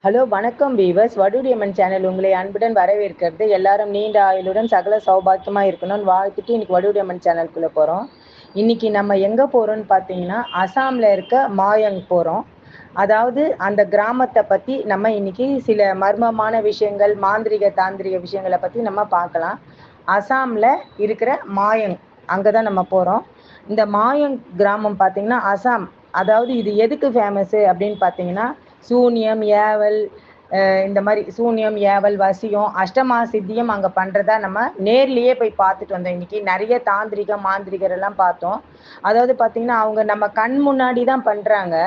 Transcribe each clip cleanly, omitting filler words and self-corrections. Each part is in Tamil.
ஹலோ வணக்கம் வீவர்ஸ். வடுடியம்மன் சேனல் உங்களை அன்புடன் வரவேற்கிறது. எல்லாரும் நீண்ட ஆயுளுடன் சகல சௌபாக்கியமா இருக்கணும்னு வாழ்த்துட்டு இன்னைக்கு வடுடியம்மன் சேனலுக்குள்ள போகிறோம். இன்னைக்கு நம்ம எங்கே போகிறோம்னு பார்த்தீங்கன்னா அசாமில் இருக்க மாயங் போகிறோம். அதாவது அந்த கிராமத்தை பற்றி நம்ம இன்னைக்கு சில மர்மமான விஷயங்கள், மாந்திரிக தாந்திரிக விஷயங்களை பற்றி நம்ம பார்க்கலாம். அசாமில் இருக்கிற மாயங் அங்கே தான் நம்ம போகிறோம். இந்த மாயங் கிராமம் பார்த்தீங்கன்னா அசாம், அதாவது இது எதுக்கு ஃபேமஸ்ஸு அப்படின்னு பார்த்தீங்கன்னா சூனியம், ஏவல், இந்த மாதிரி சூனியம், ஏவல், வசியம், அஷ்டமா சித்தியம் அங்கே பண்ணுறதா நம்ம நேர்லேயே போய் பார்த்துட்டு வந்தோம். இன்னைக்கு நிறைய தாந்திரிக மாந்திரிகர் எல்லாம் பார்த்தோம். அதாவது பார்த்தீங்கன்னா அவங்க நம்ம கண் முன்னாடி தான் பண்ணுறாங்க.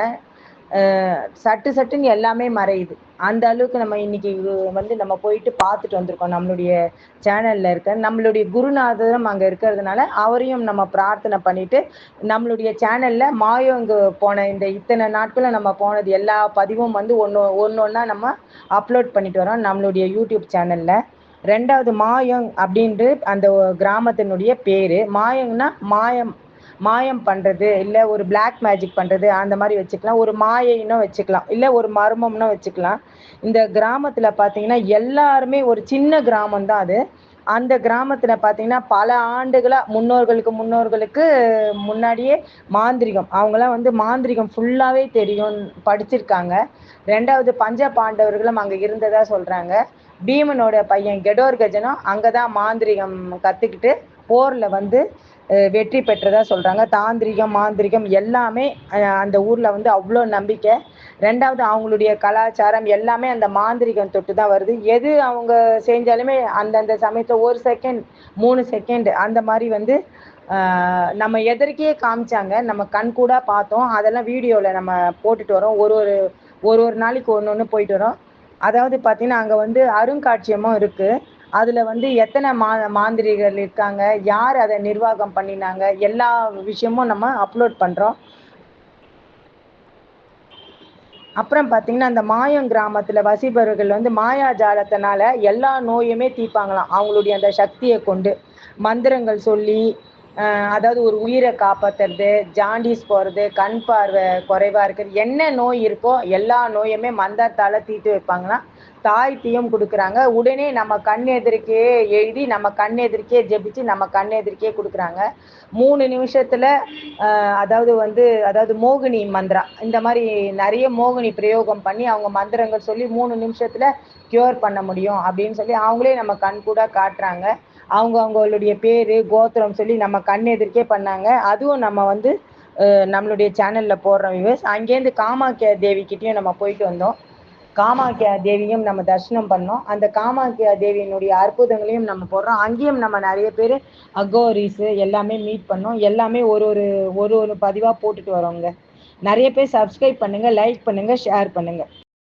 சட்டு சட்டுன்னு எல்லாமே மறையுது. அந்த அளவுக்கு நம்ம இன்னைக்கு வந்து நம்ம போயிட்டு பார்த்துட்டு வந்திருக்கோம். நம்மளுடைய சேனல்ல இருக்க நம்மளுடைய குருநாதரும் அங்கே இருக்கிறதுனால அவரையும் நம்ம பிரார்த்தனை பண்ணிட்டு நம்மளுடைய சேனல்ல மாயங்கு போன இந்த இத்தனை நாட்களில் நம்ம போனது எல்லா பதிவும் வந்து ஒன்றா நம்ம அப்லோட் பண்ணிட்டு வரோம் நம்மளுடைய யூடியூப் சேனல்ல. ரெண்டாவது மாயங் அப்படின்ட்டு அந்த கிராமத்தினுடைய பேரு. மாயங்னா மாயம், மாயம் பண்றது, இல்லை ஒரு பிளாக் மேஜிக் பண்றது, அந்த மாதிரி வச்சுக்கலாம். ஒரு மாயைன்னும் வச்சுக்கலாம், இல்லை ஒரு மர்மம்னு வச்சுக்கலாம். இந்த கிராமத்துல பார்த்தீங்கன்னா எல்லாருமே ஒரு சின்ன கிராமம் தான் அது. அந்த கிராமத்துல பார்த்தீங்கன்னா பல ஆண்டுகளா முன்னோர்களுக்கு முன்னாடியே மாந்திரிகம், அவங்களாம் வந்து மாந்திரிகம் ஃபுல்லாவே தெரியும், படிச்சிருக்காங்க. ரெண்டாவது பஞ்ச பாண்டவர்களும் அங்க இருந்ததா சொல்றாங்க. பீமனோட பையன் கெடோர்கஜனும் அங்கதான் மாந்திரிகம் கத்துக்கிட்டு போர்ல வந்து வெற்றி பெற்றதா சொல்றாங்க. தாந்திரிகம், மாந்திரிகம் எல்லாமே அந்த ஊர்ல வந்து அவ்வளோ நம்பிக்கை. ரெண்டாவது அவங்களுடைய கலாச்சாரம் எல்லாமே அந்த மாந்திரிகம் தொட்டு தான் வருது. எது அவங்க செஞ்சாலுமே அந்தந்த சமயத்தில் 1 செகண்ட் 3 செகண்ட் அந்த மாதிரி வந்து நம்ம எதற்கே காமிச்சாங்க. நம்ம கண் கூட பார்த்தோம். அதெல்லாம் வீடியோவில் நம்ம போட்டுட்டு வரோம். ஒரு ஒரு ஒரு ஒரு நாளைக்கு ஒன்று ஒன்று போயிட்டு வரோம். அதாவது பார்த்தீங்கன்னா அங்கே வந்து அருங்காட்சியமும் இருக்குது. அதில் வந்து எத்தனை மாந்திரிகர்கள் இருக்காங்க, யார் அதை நிர்வாகம் பண்ணினாங்க, எல்லா விஷயமும் நம்ம அப்லோட் பண்ணுறோம். அப்புறம் பார்த்தீங்கன்னா அந்த மாயம் கிராமத்தில் வசிப்பவர்கள் வந்து மாயாஜாலத்தினால எல்லா நோயுமே தீர்ப்பாங்களாம். அவங்களுடைய அந்த சக்தியை கொண்டு மந்திரங்கள் சொல்லி, அதாவது ஒரு உயிரை காப்பாற்றுறது, ஜாண்டிஸ் போகிறது, கண் பார்வை குறைவாக இருக்கிறது, என்ன நோய் இருக்கோ எல்லா நோயுமே மந்திரத்தால் தீர்த்து வைப்பாங்களாம். தாய் தீயம் கொடுக்குறாங்க. உடனே நம்ம கண் எதிர்க்கே எழுதி நம்ம கண் எதிர்க்கே ஜெபிச்சு நம்ம கண் எதிர்க்கே கொடுக்குறாங்க. 3 நிமிஷத்துல அதாவது மோகினி மந்திரா, இந்த மாதிரி நிறைய மோகினி பிரயோகம் பண்ணி அவங்க மந்திரங்கள் சொல்லி 3 நிமிஷத்துல கியூர் பண்ண முடியும் அப்படின்னு சொல்லி அவங்களே நம்ம கண் கூட காட்டுறாங்க. அவங்களுடைய பேரு கோத்திரம் சொல்லி நம்ம கண் எதிர்க்கே பண்ணாங்க. அதுவும் நம்ம வந்து நம்மளுடைய சேனல்ல போடுறோம் வியூவர்ஸ். அங்கேருந்து காமாக்கியா தேவி கிட்டேயும் நம்ம போயிட்டு வந்தோம். காமாக்கியா தேவியும் நம்ம தரிசனம் பண்ணோம். அந்த காமாக்கியா தேவியினுடைய அற்புதங்களையும் நம்ம போடுறோம். அங்கேயும் நம்ம நிறைய பேர் அகோரிஸ் எல்லாமே மீட் பண்ணோம். எல்லாமே ஒரு ஒரு பதிவாக போட்டுட்டு வரோங்க. நிறைய பேர் சப்ஸ்கிரைப் பண்ணுங்க, லைக் பண்ணுங்க, ஷேர் பண்ணுங்க.